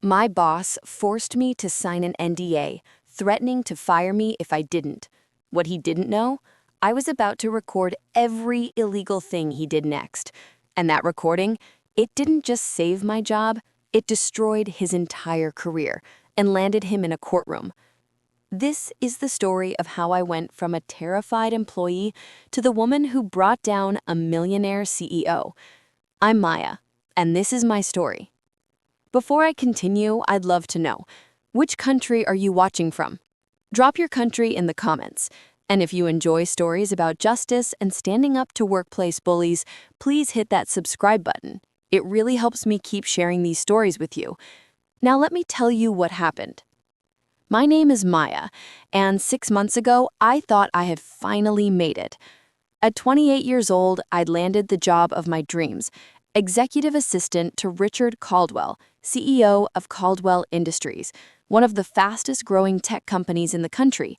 My boss forced me to sign an NDA, threatening to fire me if I didn't. What he didn't know? I was about to record every illegal thing he did next. And that recording, it didn't just save my job, it destroyed his entire career and landed him in a courtroom. This is the story of how I went from a terrified employee to the woman who brought down a millionaire CEO. I'm Maya, and this is my story. Before I continue, I'd love to know, which country are you watching from? Drop your country in the comments. And if you enjoy stories about justice and standing up to workplace bullies, please hit that subscribe button. It really helps me keep sharing these stories with you. Now let me tell you what happened. My name is Maya, and 6 months ago, I thought I had finally made it. At 28 years old, I'd landed the job of my dreams, executive assistant to Richard Caldwell, CEO of Caldwell Industries, one of the fastest-growing tech companies in the country.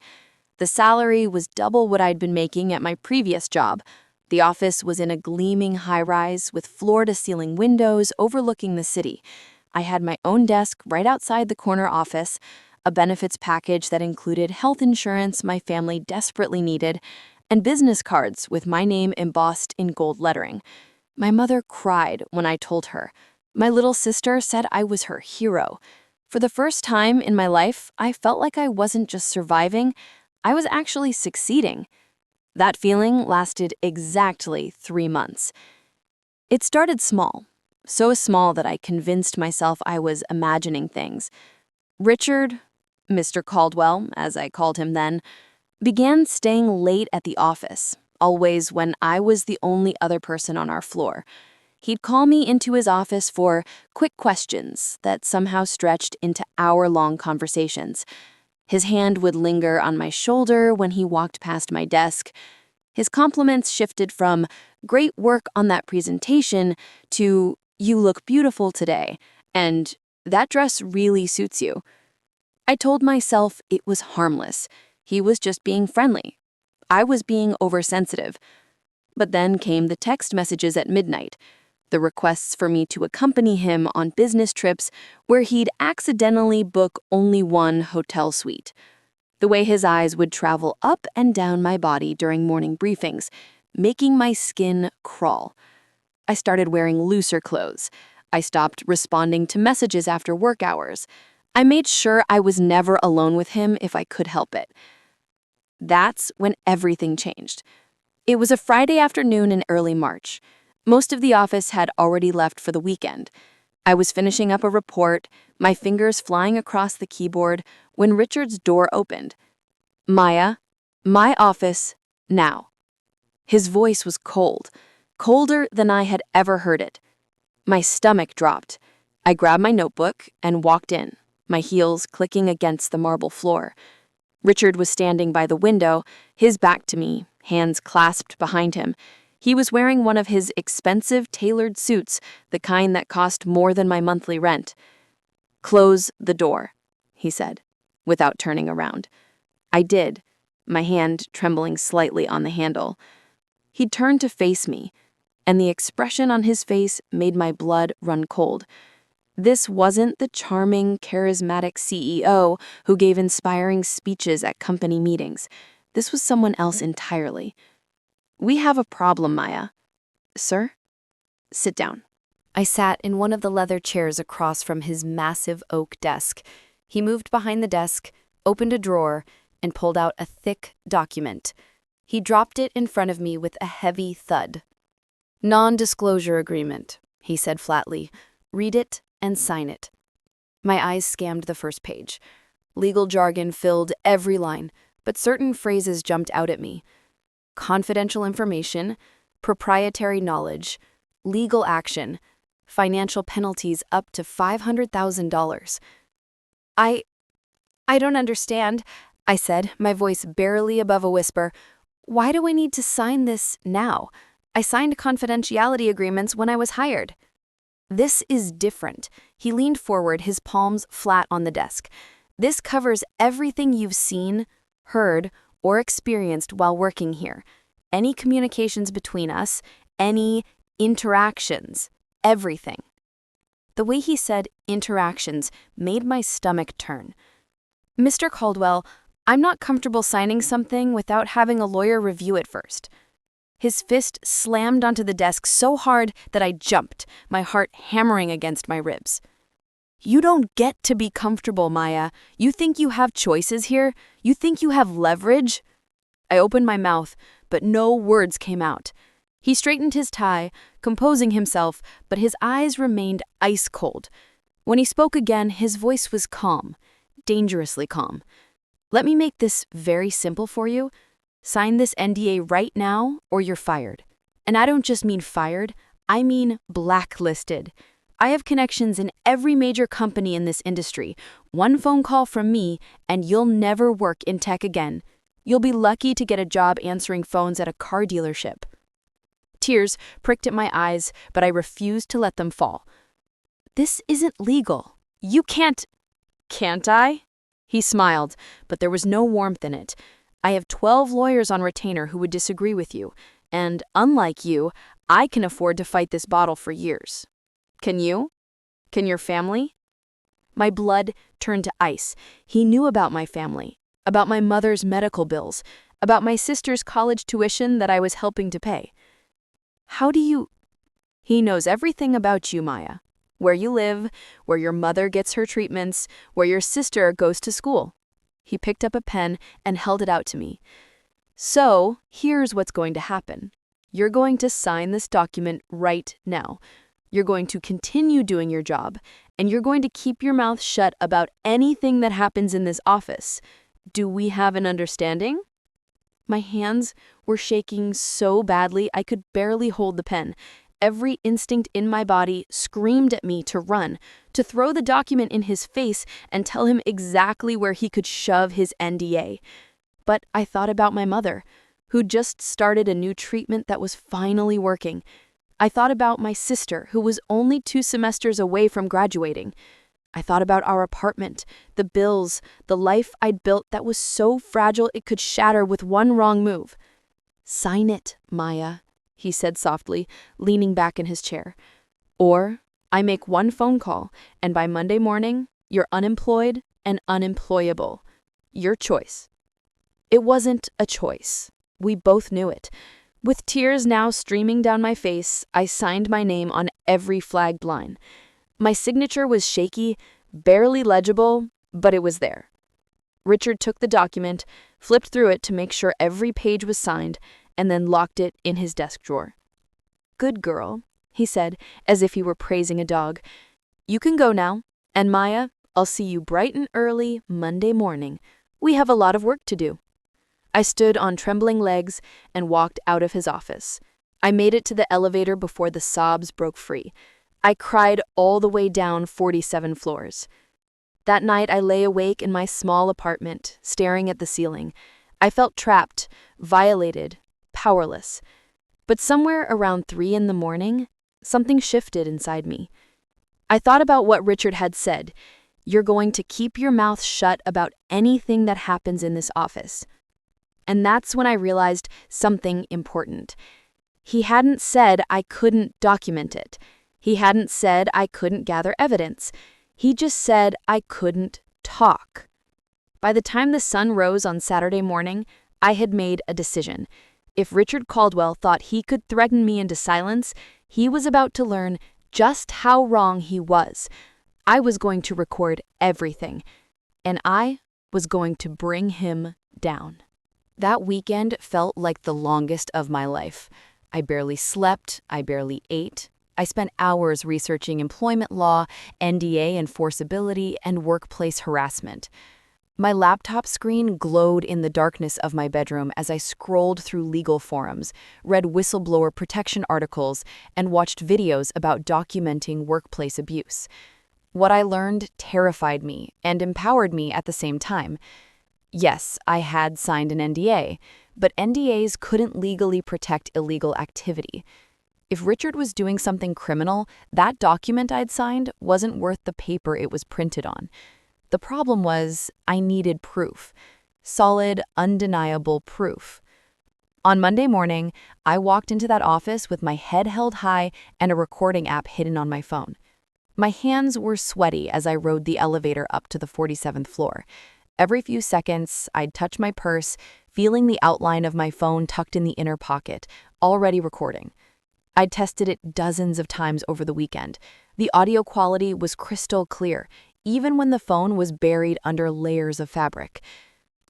The salary was double what I'd been making at my previous job. The office was in a gleaming high-rise with floor-to-ceiling windows overlooking the city. I had my own desk right outside the corner office, a benefits package that included health insurance my family desperately needed, and business cards with my name embossed in gold lettering. My mother cried when I told her. My little sister said I was her hero. For the first time in my life, I felt like I wasn't just surviving, I was actually succeeding. That feeling lasted exactly 3 months. It started small, so small that I convinced myself I was imagining things. Richard, Mr. Caldwell, as I called him then, began staying late at the office, always when I was the only other person on our floor. He'd call me into his office for quick questions that somehow stretched into hour-long conversations. His hand would linger on my shoulder when he walked past my desk. His compliments shifted from, "Great work on that presentation," to, "You look beautiful today," and, "That dress really suits you." I told myself it was harmless. He was just being friendly. I was being oversensitive. But then came the text messages at midnight, the requests for me to accompany him on business trips where he'd accidentally book only one hotel suite. The way his eyes would travel up and down my body during morning briefings, making my skin crawl. I started wearing looser clothes. I stopped responding to messages after work hours. I made sure I was never alone with him if I could help it. That's when everything changed. It was a Friday afternoon in early March. Most of the office had already left for the weekend. I was finishing up a report, my fingers flying across the keyboard, when Richard's door opened. "Maya, my office, now." His voice was cold, colder than I had ever heard it. My stomach dropped. I grabbed my notebook and walked in, my heels clicking against the marble floor. Richard was standing by the window, his back to me, hands clasped behind him. He was wearing one of his expensive tailored suits, the kind that cost more than my monthly rent. "Close the door," he said, without turning around. I did, my hand trembling slightly on the handle. He turned to face me, and the expression on his face made my blood run cold. This wasn't the charming, charismatic CEO who gave inspiring speeches at company meetings. This was someone else entirely. "We have a problem, Maya." "Sir?" "Sit down." I sat in one of the leather chairs across from his massive oak desk. He moved behind the desk, opened a drawer, and pulled out a thick document. He dropped it in front of me with a heavy thud. "Non-disclosure agreement," he said flatly. "Read it and sign it." My eyes scanned the first page. Legal jargon filled every line, but certain phrases jumped out at me. Confidential information, proprietary knowledge, legal action, financial penalties up to $500,000. I don't understand," I said, my voice barely above a whisper. "Why do I need to sign this now? I signed confidentiality agreements when I was hired." "This is different." He leaned forward, his palms flat on the desk. "This covers everything you've seen, heard, or experienced while working here. Any communications between us, any interactions, everything." The way he said interactions made my stomach turn. "Mr. Caldwell, I'm not comfortable signing something without having a lawyer review it first." His fist slammed onto the desk so hard that I jumped, my heart hammering against my ribs. "You don't get to be comfortable, Maya. You think you have choices here? You think you have leverage?" I opened my mouth, but no words came out. He straightened his tie, composing himself, but his eyes remained ice cold. When he spoke again, his voice was calm, dangerously calm. "Let me make this very simple for you. Sign this NDA right now, or you're fired. And I don't just mean fired, I mean blacklisted. I have connections in every major company in this industry. One phone call from me, and you'll never work in tech again. You'll be lucky to get a job answering phones at a car dealership." Tears pricked at my eyes, but I refused to let them fall. "This isn't legal. You can't—" "Can't I?" He smiled, but there was no warmth in it. "I have 12 lawyers on retainer who would disagree with you, and unlike you, I can afford to fight this battle for years. Can you? Can your family?" My blood turned to ice. He knew about my family, about my mother's medical bills, about my sister's college tuition that I was helping to pay. "How do you—" "He knows everything about you, Maya. Where you live, where your mother gets her treatments, where your sister goes to school." He picked up a pen and held it out to me. "So, here's what's going to happen. You're going to sign this document right now. You're going to continue doing your job, and you're going to keep your mouth shut about anything that happens in this office. Do we have an understanding?" My hands were shaking so badly I could barely hold the pen. Every instinct in my body screamed at me to run, to throw the document in his face and tell him exactly where he could shove his NDA. But I thought about my mother, who'd just started a new treatment that was finally working. I thought about my sister, who was only 2 semesters away from graduating. I thought about our apartment, the bills, the life I'd built that was so fragile it could shatter with one wrong move. "Sign it, Maya," he said softly, leaning back in his chair. "Or I make one phone call, and by Monday morning, you're unemployed and unemployable. Your choice." It wasn't a choice. We both knew it. With tears now streaming down my face, I signed my name on every flagged line. My signature was shaky, barely legible, but it was there. Richard took the document, flipped through it to make sure every page was signed, and then locked it in his desk drawer. "Good girl," he said, as if he were praising a dog. "You can go now, and Maya, I'll see you bright and early Monday morning. We have a lot of work to do." I stood on trembling legs and walked out of his office. I made it to the elevator before the sobs broke free. I cried all the way down 47 floors. That night I lay awake in my small apartment, staring at the ceiling. I felt trapped, violated, powerless. But somewhere around 3 in the morning, something shifted inside me. I thought about what Richard had said. "You're going to keep your mouth shut about anything that happens in this office." And that's when I realized something important. He hadn't said I couldn't document it. He hadn't said I couldn't gather evidence. He just said I couldn't talk. By the time the sun rose on Saturday morning, I had made a decision. If Richard Caldwell thought he could threaten me into silence, he was about to learn just how wrong he was. I was going to record everything, and I was going to bring him down. That weekend felt like the longest of my life. I barely slept, I barely ate. I spent hours researching employment law, NDA enforceability, and workplace harassment. My laptop screen glowed in the darkness of my bedroom as I scrolled through legal forums, read whistleblower protection articles, and watched videos about documenting workplace abuse. What I learned terrified me and empowered me at the same time. Yes, I had signed an NDA, but NDAs couldn't legally protect illegal activity. If Richard was doing something criminal, that document I'd signed wasn't worth the paper it was printed on. The problem was I needed proof. Solid, undeniable proof. On Monday morning, I walked into that office with my head held high and a recording app hidden on my phone. My hands were sweaty as I rode the elevator up to the 47th floor. Every few seconds, I'd touch my purse, feeling the outline of my phone tucked in the inner pocket, already recording. I'd tested it dozens of times over the weekend. The audio quality was crystal clear, even when the phone was buried under layers of fabric.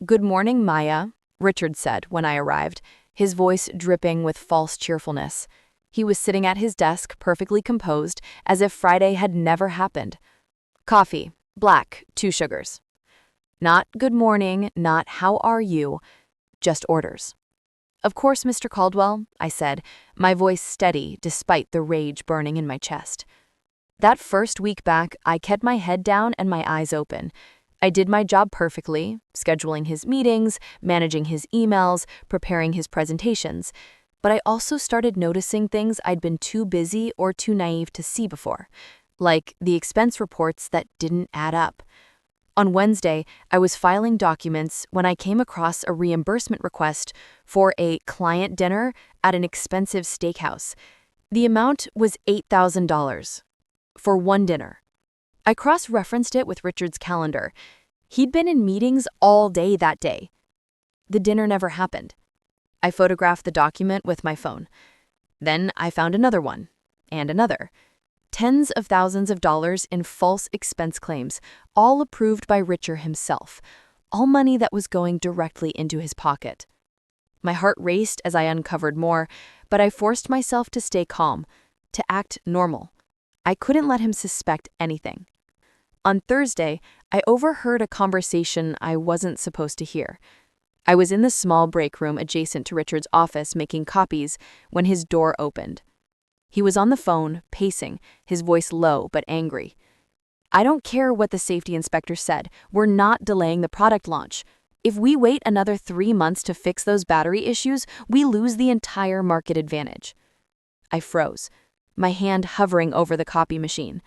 "Good morning, Maya," Richard said when I arrived, his voice dripping with false cheerfulness. He was sitting at his desk, perfectly composed, as if Friday had never happened. "Coffee, black, 2 sugars." Not "good morning," not "how are you," just orders. "Of course, Mr. Caldwell," I said, my voice steady despite the rage burning in my chest. That first week back, I kept my head down and my eyes open. I did my job perfectly, scheduling his meetings, managing his emails, preparing his presentations. But I also started noticing things I'd been too busy or too naive to see before, like the expense reports that didn't add up. On Wednesday, I was filing documents when I came across a reimbursement request for a client dinner at an expensive steakhouse. The amount was $8,000 for one dinner. I cross-referenced it with Richard's calendar. He'd been in meetings all day that day. The dinner never happened. I photographed the document with my phone. Then I found another one, and another. Tens of thousands of dollars in false expense claims, all approved by Richard himself, all money that was going directly into his pocket. My heart raced as I uncovered more, but I forced myself to stay calm, to act normal. I couldn't let him suspect anything. On Thursday, I overheard a conversation I wasn't supposed to hear. I was in the small break room adjacent to Richard's office making copies when his door opened. He was on the phone, pacing, his voice low but angry. "I don't care what the safety inspector said. We're not delaying the product launch. If we wait another 3 months to fix those battery issues, we lose the entire market advantage." I froze, my hand hovering over the copy machine.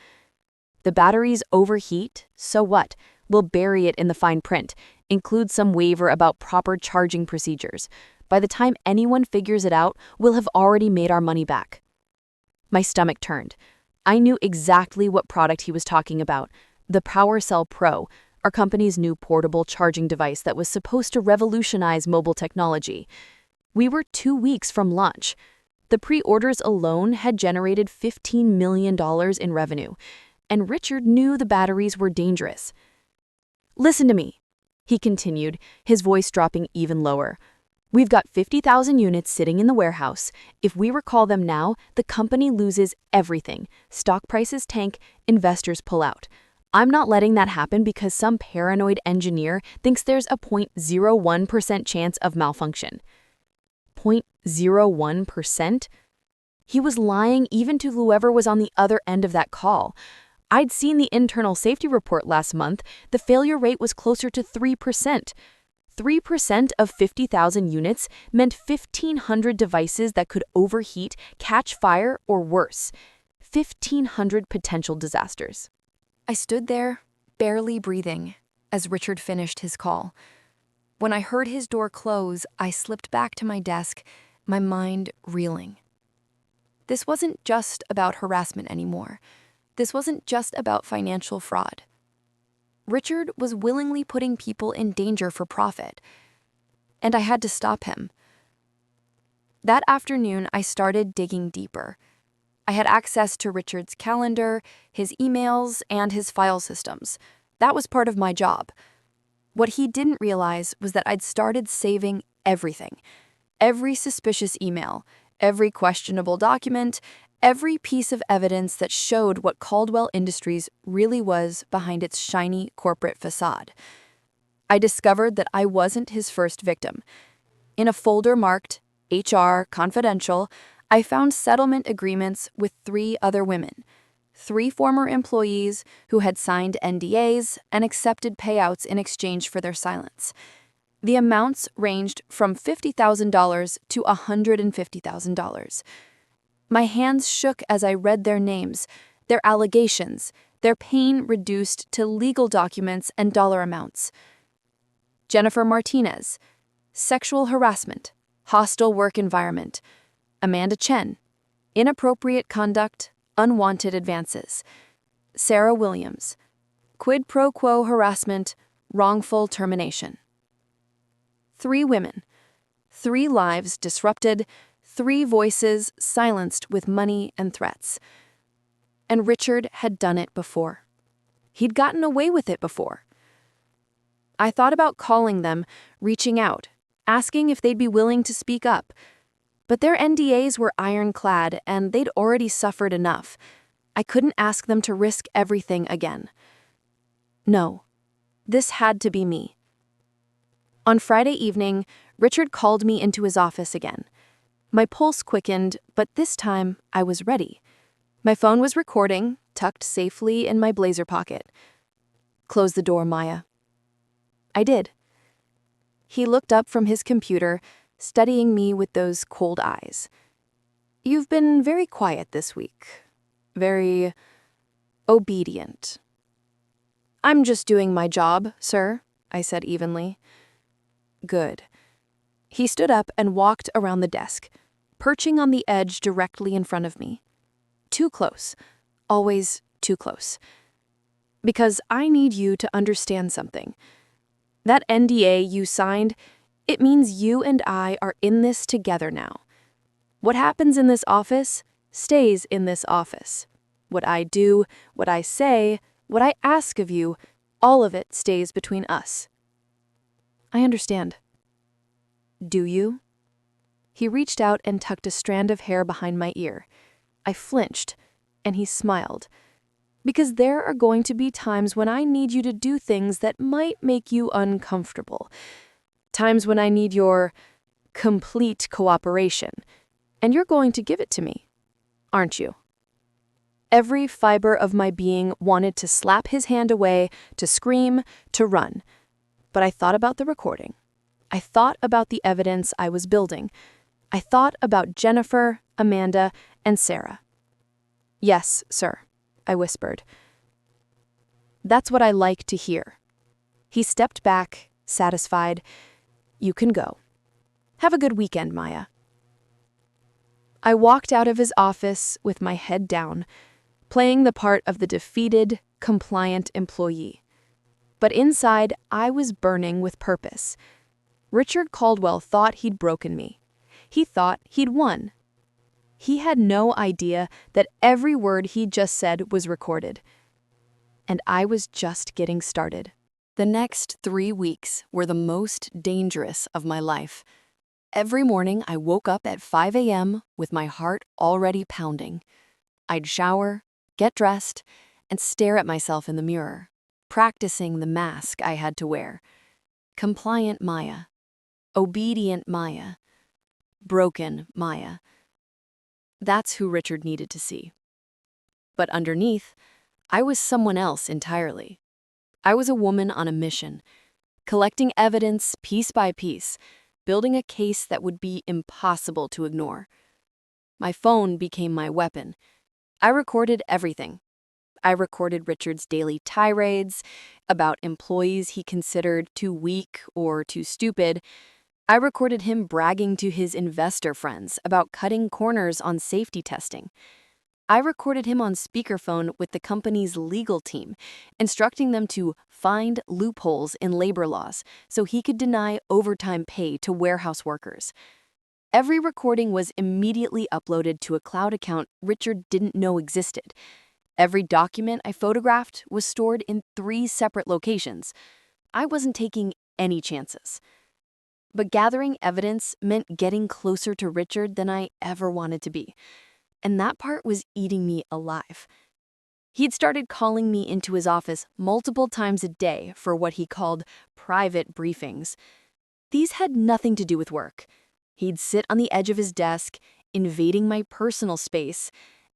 "The batteries overheat, so what? We'll bury it in the fine print, include some waiver about proper charging procedures. By the time anyone figures it out, we'll have already made our money back." My stomach turned. I knew exactly what product he was talking about, the PowerCell Pro, our company's new portable charging device that was supposed to revolutionize mobile technology. We were 2 weeks from launch. The pre-orders alone had generated $15 million in revenue, and Richard knew the batteries were dangerous. "Listen to me," he continued, his voice dropping even lower. "We've got 50,000 units sitting in the warehouse. If we recall them now, the company loses everything. Stock prices tank, investors pull out. I'm not letting that happen because some paranoid engineer thinks there's a 0.01% chance of malfunction." 0.01%? He was lying even to whoever was on the other end of that call. I'd seen the internal safety report last month. The failure rate was closer to 3%. 3% of 50,000 units meant 1,500 devices that could overheat, catch fire, or worse. 1,500 potential disasters. I stood there, barely breathing, as Richard finished his call. When I heard his door close, I slipped back to my desk, my mind reeling. This wasn't just about harassment anymore. This wasn't just about financial fraud. Richard was willingly putting people in danger for profit, and I had to stop him. That afternoon, I started digging deeper. I had access to Richard's calendar, his emails, and his file systems. That was part of my job. What he didn't realize was that I'd started saving everything. Every suspicious email, every questionable document, every piece of evidence that showed what Caldwell Industries really was behind its shiny corporate facade. I discovered that I wasn't his first victim. In a folder marked HR Confidential, I found settlement agreements with 3 other women, 3 former employees who had signed NDAs and accepted payouts in exchange for their silence. The amounts ranged from $50,000 to $150,000. My hands shook as I read their names, their allegations, their pain reduced to legal documents and dollar amounts. Jennifer Martinez, sexual harassment, hostile work environment. Amanda Chen, inappropriate conduct, unwanted advances. Sarah Williams. Quid pro quo harassment, wrongful termination. 3 women. 3 lives disrupted, 3 voices silenced with money and threats. And Richard had done it before. He'd gotten away with it before. I thought about calling them, reaching out, asking if they'd be willing to speak up. But their NDAs were ironclad and they'd already suffered enough. I couldn't ask them to risk everything again. No, this had to be me. On Friday evening, Richard called me into his office again. My pulse quickened, but this time I was ready. My phone was recording, tucked safely in my blazer pocket. "Close the door, Maya." I did. He looked up from his computer, studying me with those cold eyes. "You've been very quiet this week. Very obedient." "I'm just doing my job, sir," I said evenly. "Good." He stood up and walked around the desk, perching on the edge directly in front of me. Too close. Always too close. "Because I need you to understand something. That NDA you signed, it means you and I are in this together now. What happens in this office stays in this office. What I do, what I say, what I ask of you, all of it stays between us." "I understand." "Do you?" He reached out and tucked a strand of hair behind my ear. I flinched, and he smiled. "Because there are going to be times when I need you to do things that might make you uncomfortable. Times when I need your complete cooperation. And you're going to give it to me, aren't you?" Every fiber of my being wanted to slap his hand away, to scream, to run. But I thought about the recording. I thought about the evidence I was building. I thought about Jennifer, Amanda, and Sarah. "Yes, sir," I whispered. "That's what I like to hear." He stepped back, satisfied. "You can go. Have a good weekend, Maya." I walked out of his office with my head down, playing the part of the defeated, compliant employee. But inside, I was burning with purpose. Richard Caldwell thought he'd broken me. He thought he'd won. He had no idea that every word he just said was recorded. And I was just getting started. The next 3 weeks were the most dangerous of my life. Every morning I woke up at 5 a.m. with my heart already pounding. I'd shower, get dressed, and stare at myself in the mirror, practicing the mask I had to wear. Compliant Maya. Obedient Maya. Broken Maya. That's who Richard needed to see. But underneath, I was someone else entirely. I was a woman on a mission, collecting evidence piece by piece, building a case that would be impossible to ignore. My phone became my weapon. I recorded everything. I recorded Richard's daily tirades about employees he considered too weak or too stupid. I recorded him bragging to his investor friends about cutting corners on safety testing. I recorded him on speakerphone with the company's legal team, instructing them to find loopholes in labor laws so he could deny overtime pay to warehouse workers. Every recording was immediately uploaded to a cloud account Richard didn't know existed. Every document I photographed was stored in 3 separate locations. I wasn't taking any chances. But gathering evidence meant getting closer to Richard than I ever wanted to be. And that part was eating me alive. He'd started calling me into his office multiple times a day for what he called private briefings. These had nothing to do with work. He'd sit on the edge of his desk, invading my personal space,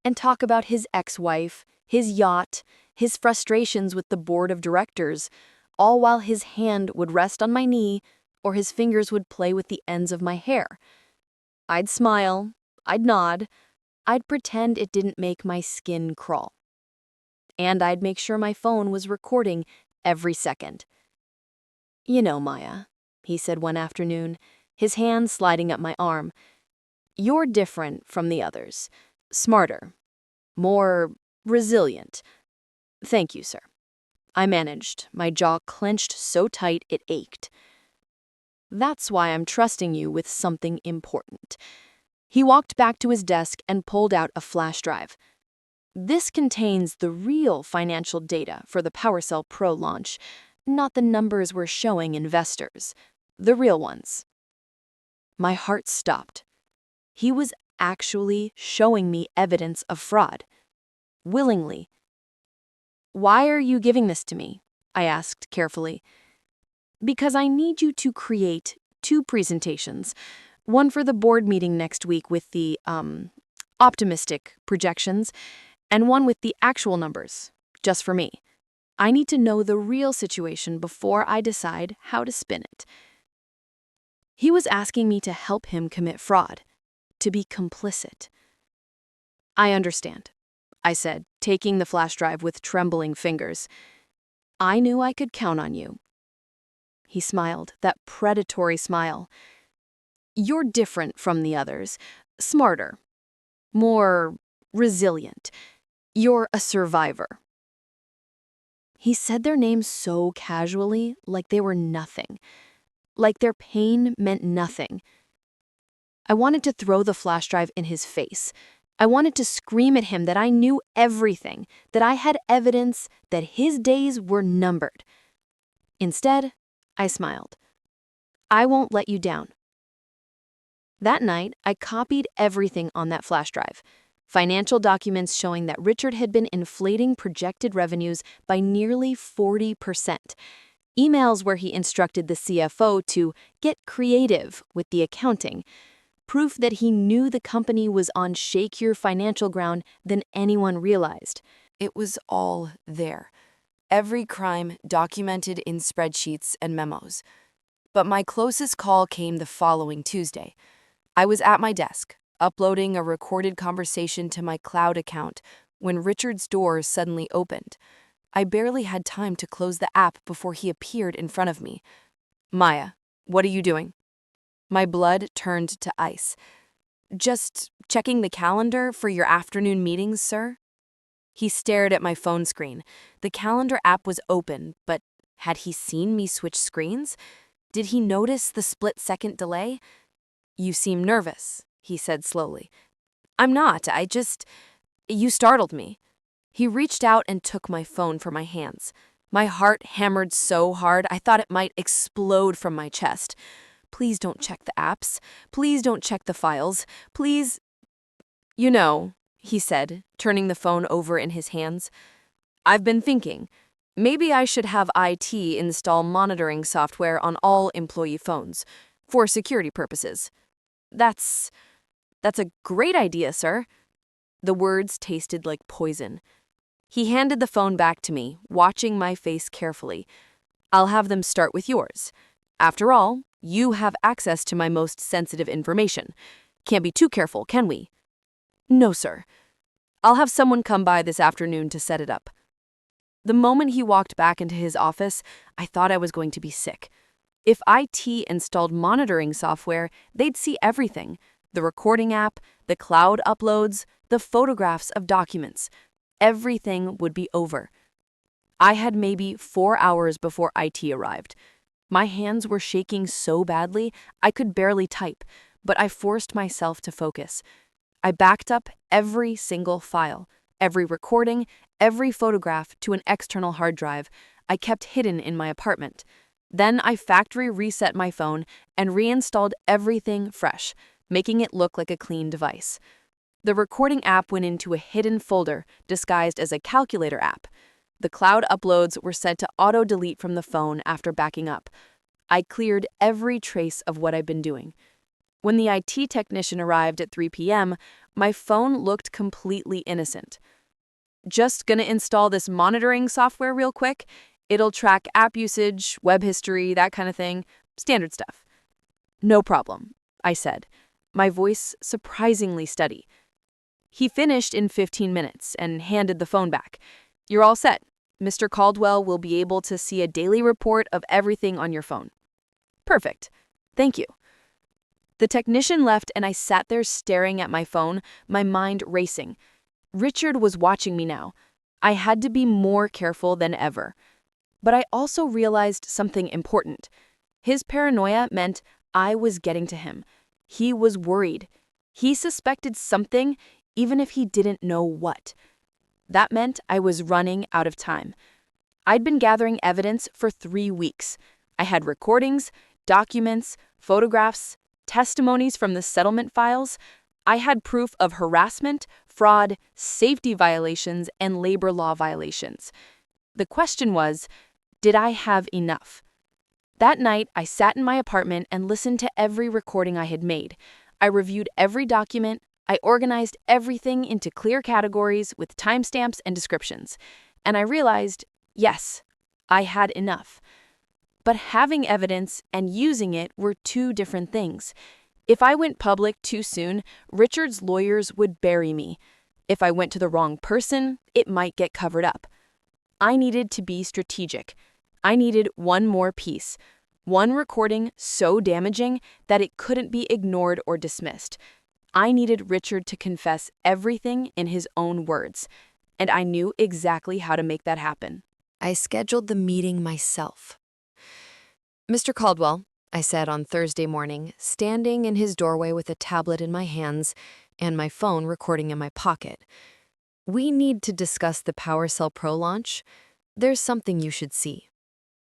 and talk about his ex-wife, his yacht, his frustrations with the board of directors, all while his hand would rest on my knee or his fingers would play with the ends of my hair. I'd smile, I'd nod, I'd pretend it didn't make my skin crawl. And I'd make sure my phone was recording every second. "You know, Maya," he said one afternoon, his hand sliding up my arm, "you're different from the others. Smarter. More resilient. Thank you, sir. I managed, my jaw clenched so tight it ached. That's why I'm trusting you with something important. He walked back to his desk and pulled out a flash drive. This contains the real financial data for the PowerCell Pro launch, not the numbers we're showing investors, the real ones. My heart stopped. He was actually showing me evidence of fraud. Willingly. Why are you giving this to me? I asked carefully. Because I need you to create 2 presentations, one for the board meeting next week with the, optimistic projections, and one with the actual numbers, just for me. I need to know the real situation before I decide how to spin it. He was asking me to help him commit fraud, to be complicit. I understand, I said, taking the flash drive with trembling fingers. I knew I could count on you. He smiled, that predatory smile. You're different from the others, smarter, more resilient. You're a survivor. He said their names so casually, like they were nothing, like their pain meant nothing. I wanted to throw the flash drive in his face. I wanted to scream at him that I knew everything, that I had evidence that his days were numbered. Instead, I smiled. I won't let you down. That night, I copied everything on that flash drive. Financial documents showing that Richard had been inflating projected revenues by nearly 40%. Emails where he instructed the CFO to get creative with the accounting. Proof that he knew the company was on shakier financial ground than anyone realized. It was all there. Every crime documented in spreadsheets and memos. But my closest call came the following Tuesday. I was at my desk, uploading a recorded conversation to my cloud account when Richard's door suddenly opened. I barely had time to close the app before he appeared in front of me. Maya, what are you doing? My blood turned to ice. Just checking the calendar for your afternoon meetings, sir? He stared at my phone screen. The calendar app was open, but had he seen me switch screens? Did he notice the split-second delay? You seem nervous, he said slowly. I'm not, you startled me. He reached out and took my phone from my hands. My heart hammered so hard I thought it might explode from my chest. Please don't check the apps. Please don't check the files. Please. You know, he said, turning the phone over in his hands. I've been thinking, maybe I should have IT install monitoring software on all employee phones, for security purposes. That's a great idea, sir. The words tasted like poison. He handed the phone back to me, watching my face carefully. I'll have them start with yours. After all, you have access to my most sensitive information. Can't be too careful, can we? No, sir. I'll have someone come by this afternoon to set it up. The moment he walked back into his office, I thought I was going to be sick. If IT installed monitoring software, they'd see everything. The recording app, the cloud uploads, the photographs of documents. Everything would be over. I had maybe 4 hours before IT arrived. My hands were shaking so badly I could barely type, but I forced myself to focus. I backed up every single file, every recording, every photograph to an external hard drive I kept hidden in my apartment. Then I factory reset my phone and reinstalled everything fresh, making it look like a clean device. The recording app went into a hidden folder disguised as a calculator app. The cloud uploads were set to auto-delete from the phone after backing up. I cleared every trace of what I'd been doing. When the IT technician arrived at 3 p.m., my phone looked completely innocent. Just gonna install this monitoring software real quick. It'll track app usage, web history, that kind of thing. Standard stuff. No problem, I said, my voice surprisingly steady. He finished in 15 minutes and handed the phone back. You're all set. Mr. Caldwell will be able to see a daily report of everything on your phone. Perfect. Thank you. The technician left and I sat there staring at my phone, my mind racing. Richard was watching me now. I had to be more careful than ever. But I also realized something important. His paranoia meant I was getting to him. He was worried. He suspected something, even if he didn't know what. That meant I was running out of time. I'd been gathering evidence for 3 weeks. I had recordings, documents, photographs, testimonies from the settlement files. I had proof of harassment, fraud, safety violations, and labor law violations. The question was, did I have enough? That night, I sat in my apartment and listened to every recording I had made. I reviewed every document. I organized everything into clear categories with timestamps and descriptions. And I realized, yes, I had enough. But having evidence and using it were two different things. If I went public too soon, Richard's lawyers would bury me. If I went to the wrong person, it might get covered up. I needed to be strategic. I needed one more piece, one recording so damaging that it couldn't be ignored or dismissed. I needed Richard to confess everything in his own words, and I knew exactly how to make that happen. I scheduled the meeting myself. "Mr. Caldwell," I said on Thursday morning, standing in his doorway with a tablet in my hands and my phone recording in my pocket. "We need to discuss the PowerCell Pro launch. There's something you should see."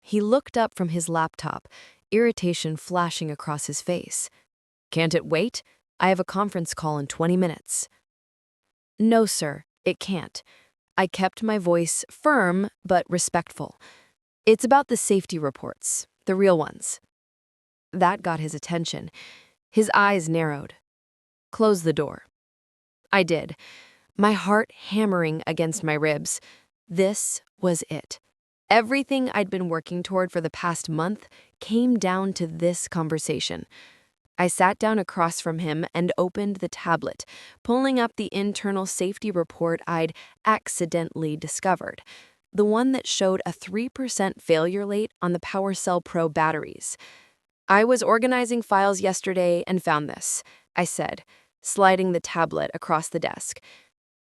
He looked up from his laptop, irritation flashing across his face. "Can't it wait? I have a conference call in 20 minutes. "No, sir, it can't." I kept my voice firm but respectful. "It's about the safety reports, the real ones." That got his attention. His eyes narrowed. "Close the door." I did, my heart hammering against my ribs. This was it. Everything I'd been working toward for the past month came down to this conversation. I sat down across from him and opened the tablet, pulling up the internal safety report I'd accidentally discovered, the one that showed a 3% failure rate on the PowerCell Pro batteries. "I was organizing files yesterday and found this," I said, sliding the tablet across the desk.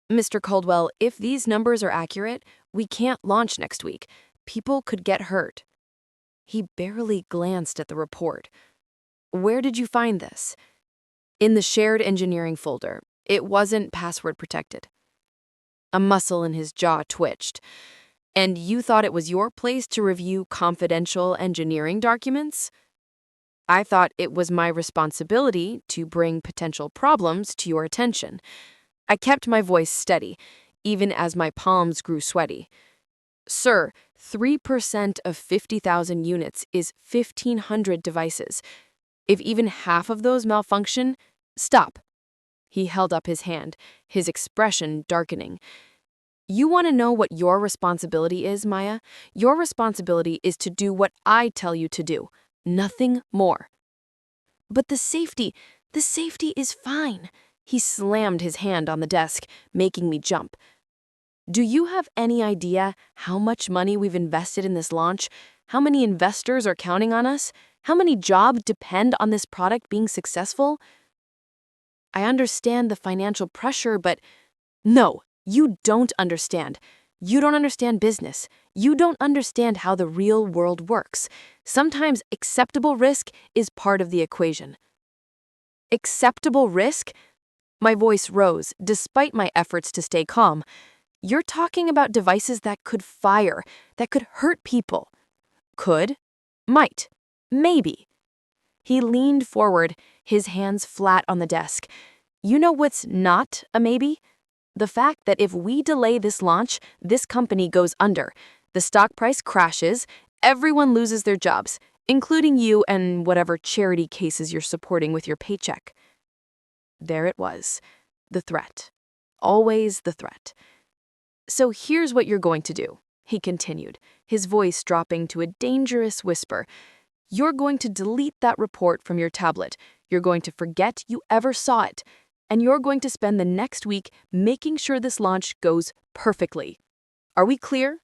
"Mr. Caldwell, if these numbers are accurate, we can't launch next week. People could get hurt." He barely glanced at the report. "Where did you find this?" "In the shared engineering folder. It wasn't password protected." A muscle in his jaw twitched. "And you thought it was your place to review confidential engineering documents?" "I thought it was my responsibility to bring potential problems to your attention." I kept my voice steady, even as my palms grew sweaty. "Sir, 3% of 50,000 units is 1,500 devices. If even half of those malfunction, stop." He held up his hand, his expression darkening. "You want to know what your responsibility is, Maya? Your responsibility is to do what I tell you to do, nothing more." "But the safety is fine." He slammed his hand on the desk, making me jump. "Do you have any idea how much money we've invested in this launch? How many investors are counting on us? How many jobs depend on this product being successful?" "I understand the financial pressure, but..." "No, you don't understand. You don't understand business. You don't understand how the real world works. Sometimes acceptable risk is part of the equation." "Acceptable risk?" My voice rose, despite my efforts to stay calm. "You're talking about devices that could fire, that could hurt people." "Could? Might? Maybe." He leaned forward, his hands flat on the desk. "You know what's not a maybe? The fact that if we delay this launch, this company goes under. The stock price crashes, everyone loses their jobs, including you and whatever charity cases you're supporting with your paycheck." There it was, the threat. Always the threat. "So here's what you're going to do," he continued, his voice dropping to a dangerous whisper. "You're going to delete that report from your tablet. You're going to forget you ever saw it. And you're going to spend the next week making sure this launch goes perfectly. Are we clear?"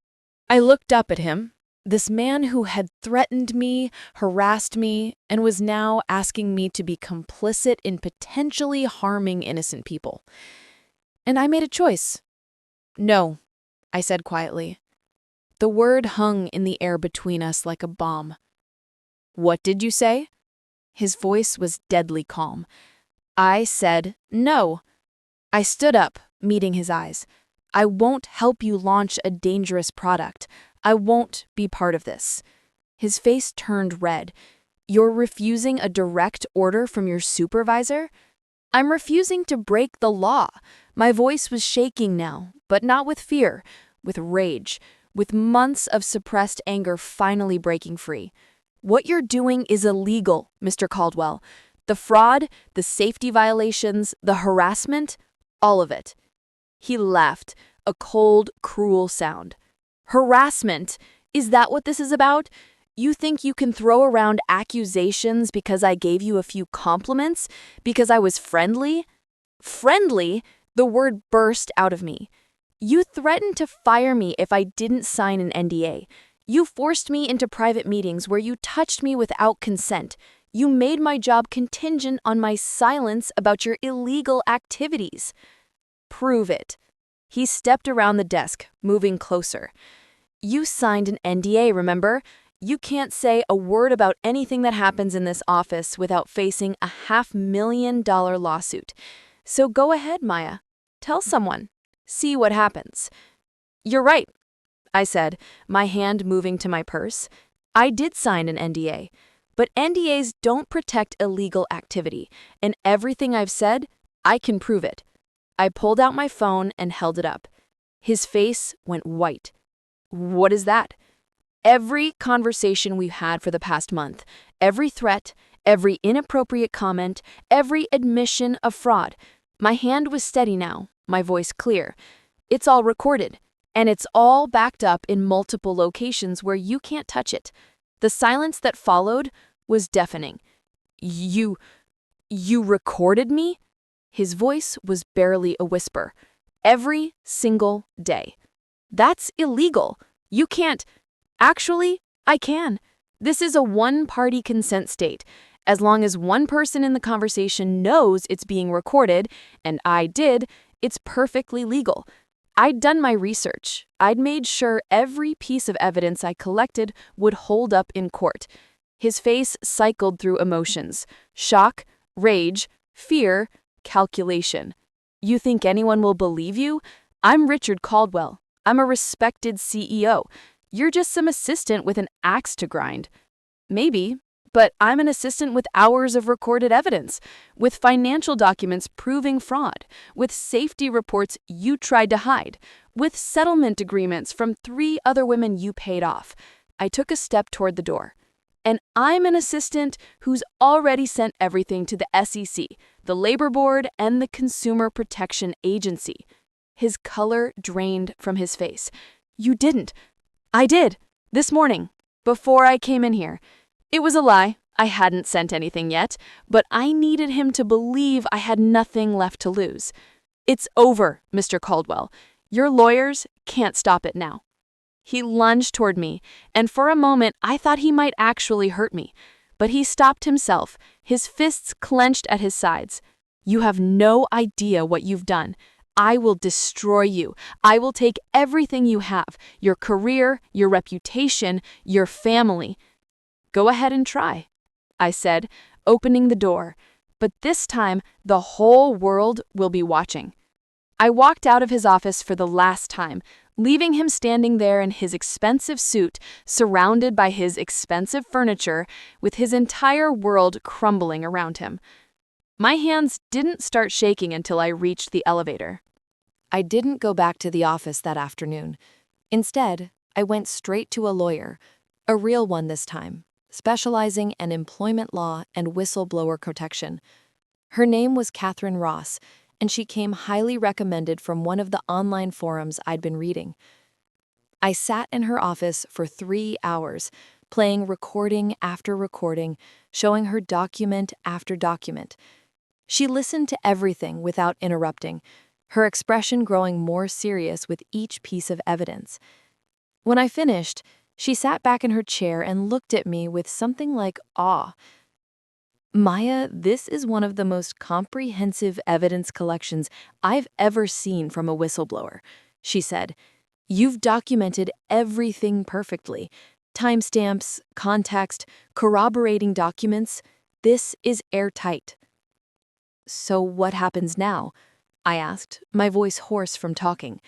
I looked up at him, this man who had threatened me, harassed me, and was now asking me to be complicit in potentially harming innocent people. And I made a choice. No, I said quietly. The word hung in the air between us like a bomb. What did you say? His voice was deadly calm. I said no. I stood up, meeting his eyes. I won't help you launch a dangerous product. I won't be part of this. His face turned red. You're refusing a direct order from your supervisor? I'm refusing to break the law. My voice was shaking now, but not with fear, with rage, with months of suppressed anger finally breaking free. What you're doing is illegal, Mr. Caldwell. The fraud, the safety violations, the harassment, all of it. He laughed, a cold, cruel sound. Harassment? Is that what this is about? You think you can throw around accusations because I gave you a few compliments? Because I was friendly? Friendly? The word burst out of me. You threatened to fire me if I didn't sign an NDA. You forced me into private meetings where you touched me without consent. You made my job contingent on my silence about your illegal activities. Prove it. He stepped around the desk, moving closer. You signed an NDA, remember? You can't say a word about anything that happens in this office without facing a $500,000 lawsuit. So go ahead, Maya. Tell someone. See what happens. You're right, I said, my hand moving to my purse. I did sign an NDA, but NDAs don't protect illegal activity, and everything I've said, I can prove it. I pulled out my phone and held it up. His face went white. What is that? Every conversation we've had for the past month, every threat, every inappropriate comment, every admission of fraud. My hand was steady now, my voice clear. It's all recorded, and it's all backed up in multiple locations where you can't touch it. The silence that followed was deafening. You recorded me? His voice was barely a whisper. Every single day. That's illegal. You can't. Actually, I can. This is a one-party consent state. As long as one person in the conversation knows it's being recorded, and I did, it's perfectly legal. I'd done my research. I'd made sure every piece of evidence I collected would hold up in court. His face cycled through emotions: shock, rage, fear, calculation. You think anyone will believe you? I'm Richard Caldwell. I'm a respected CEO. You're just some assistant with an axe to grind. Maybe, but I'm an assistant with hours of recorded evidence, with financial documents proving fraud, with safety reports you tried to hide, with settlement agreements from 3 other women you paid off. I took a step toward the door. And I'm an assistant who's already sent everything to the SEC, the Labor Board, and the Consumer Protection Agency. His color drained from his face. You didn't. I did. This morning. Before I came in here. It was a lie. I hadn't sent anything yet, but I needed him to believe I had nothing left to lose. It's over, Mr. Caldwell. Your lawyers can't stop it now. He lunged toward me, and for a moment I thought he might actually hurt me. But he stopped himself, his fists clenched at his sides. You have no idea what you've done. I will destroy you. I will take everything you have, your career, your reputation, your family. Go ahead and try, I said, opening the door. But this time, the whole world will be watching. I walked out of his office for the last time, leaving him standing there in his expensive suit, surrounded by his expensive furniture, with his entire world crumbling around him. My hands didn't start shaking until I reached the elevator. I didn't go back to the office that afternoon. Instead, I went straight to a lawyer, a real one this time, specializing in employment law and whistleblower protection. Her name was Catherine Ross, and she came highly recommended from one of the online forums I'd been reading. I sat in her office for 3 hours, playing recording after recording, showing her document after document. She listened to everything without interrupting, her expression growing more serious with each piece of evidence. When I finished, she sat back in her chair and looked at me with something like awe. Maya, this is one of the most comprehensive evidence collections I've ever seen from a whistleblower, she said. You've documented everything perfectly. Timestamps, context, corroborating documents. This is airtight. So what happens now? I asked, my voice hoarse from talking.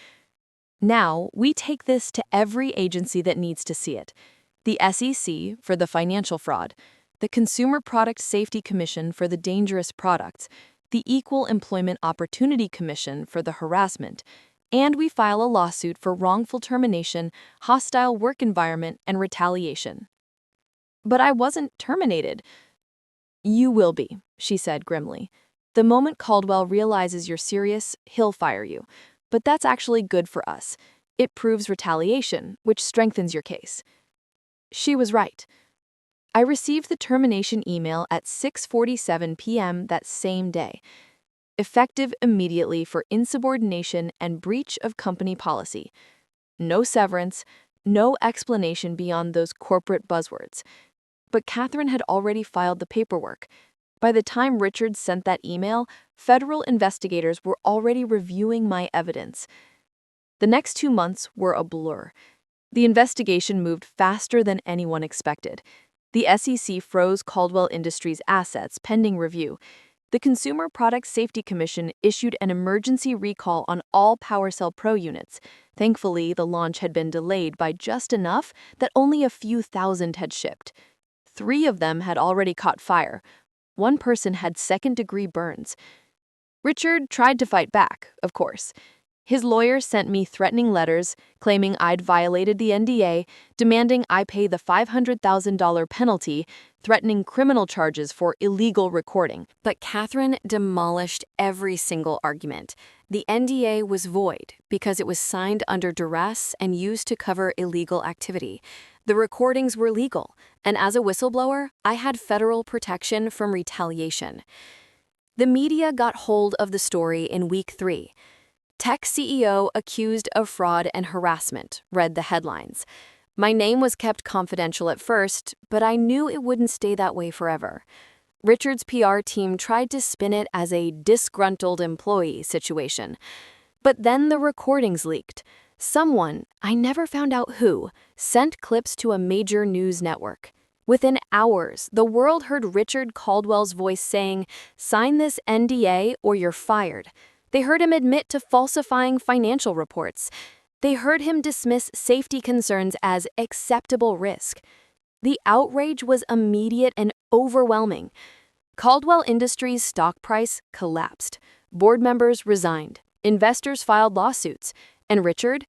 Now, we take this to every agency that needs to see it. The SEC for the financial fraud, the Consumer Product Safety Commission for the dangerous products, the Equal Employment Opportunity Commission for the harassment, and we file a lawsuit for wrongful termination, hostile work environment, and retaliation. But I wasn't terminated. You will be, she said grimly. The moment Caldwell realizes you're serious, he'll fire you. But that's actually good for us. It proves retaliation, which strengthens your case. She was right. I received the termination email at 6:47 p.m. that same day, effective immediately for insubordination and breach of company policy. No severance, no explanation beyond those corporate buzzwords. But Catherine had already filed the paperwork. By the time Richard sent that email, federal investigators were already reviewing my evidence. The next 2 months were a blur. The investigation moved faster than anyone expected. The SEC froze Caldwell Industries' assets pending review. The Consumer Product Safety Commission issued an emergency recall on all PowerCell Pro units. Thankfully, the launch had been delayed by just enough that only a few thousand had shipped. 3 of them had already caught fire. 1 person had second-degree burns. Richard tried to fight back, of course. His lawyer sent me threatening letters, claiming I'd violated the NDA, demanding I pay the $500,000 penalty, threatening criminal charges for illegal recording. But Catherine demolished every single argument. The NDA was void because it was signed under duress and used to cover illegal activity. The recordings were legal, and as a whistleblower, I had federal protection from retaliation. The media got hold of the story in week 3. Tech CEO accused of fraud and harassment, read the headlines. My name was kept confidential at first, but I knew it wouldn't stay that way forever. Richard's PR team tried to spin it as a disgruntled employee situation. But then the recordings leaked. Someone, I never found out who, sent clips to a major news network. Within hours, the world heard Richard Caldwell's voice saying, "Sign this NDA or you're fired." They heard him admit to falsifying financial reports. They heard him dismiss safety concerns as acceptable risk. The outrage was immediate and overwhelming. Caldwell Industries' stock price collapsed. Board members resigned. Investors filed lawsuits. And Richard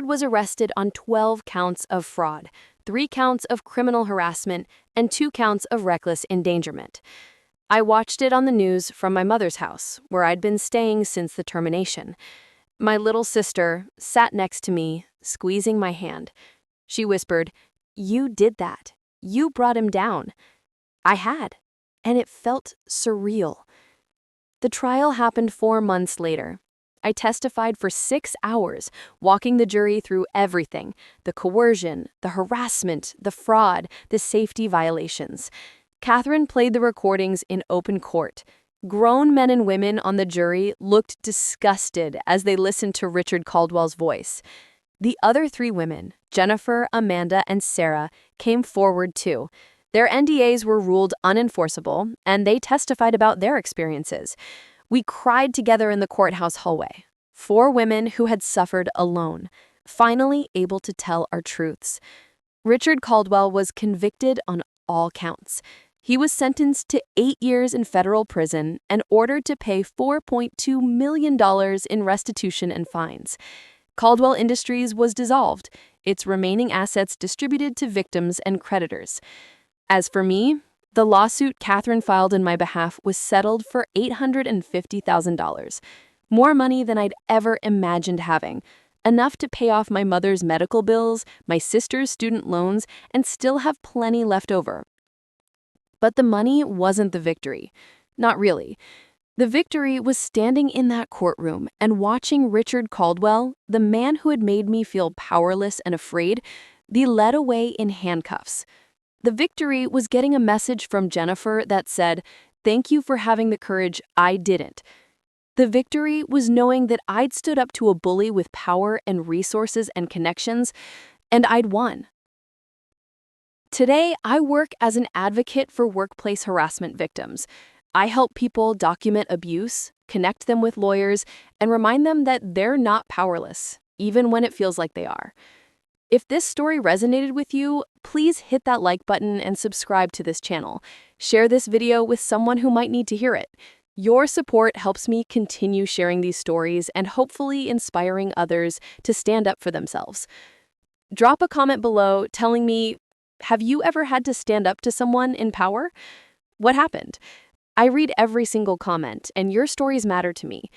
was arrested on 12 counts of fraud, 3 counts of criminal harassment, and 2 counts of reckless endangerment. I watched it on the news from my mother's house, where I'd been staying since the termination. My little sister sat next to me, squeezing my hand. She whispered, "You did that. You brought him down." I had, and it felt surreal. The trial happened 4 months later. I testified for 6 hours, walking the jury through everything: the coercion, the harassment, the fraud, the safety violations. Catherine played the recordings in open court. Grown men and women on the jury looked disgusted as they listened to Richard Caldwell's voice. The other 3 women, Jennifer, Amanda, and Sarah, came forward too. Their NDAs were ruled unenforceable, and they testified about their experiences. We cried together in the courthouse hallway. 4 women who had suffered alone, finally able to tell our truths. Richard Caldwell was convicted on all counts. He was sentenced to 8 years in federal prison and ordered to pay $4.2 million in restitution and fines. Caldwell Industries was dissolved, its remaining assets distributed to victims and creditors. As for me, the lawsuit Catherine filed in my behalf was settled for $850,000, more money than I'd ever imagined having, enough to pay off my mother's medical bills, my sister's student loans, and still have plenty left over. But the money wasn't the victory. Not really. The victory was standing in that courtroom and watching Richard Caldwell, the man who had made me feel powerless and afraid, be led away in handcuffs. The victory was getting a message from Jennifer that said, "Thank you for having the courage I didn't." The victory was knowing that I'd stood up to a bully with power and resources and connections, and I'd won. Today, I work as an advocate for workplace harassment victims. I help people document abuse, connect them with lawyers, and remind them that they're not powerless, even when it feels like they are. If this story resonated with you, please hit that like button and subscribe to this channel. Share this video with someone who might need to hear it. Your support helps me continue sharing these stories and hopefully inspiring others to stand up for themselves. Drop a comment below telling me, have you ever had to stand up to someone in power? What happened? I read every single comment, and your stories matter to me.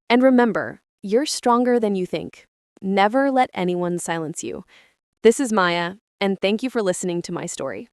And remember, you're stronger than you think. Never let anyone silence you. This is Maya, and thank you for listening to my story.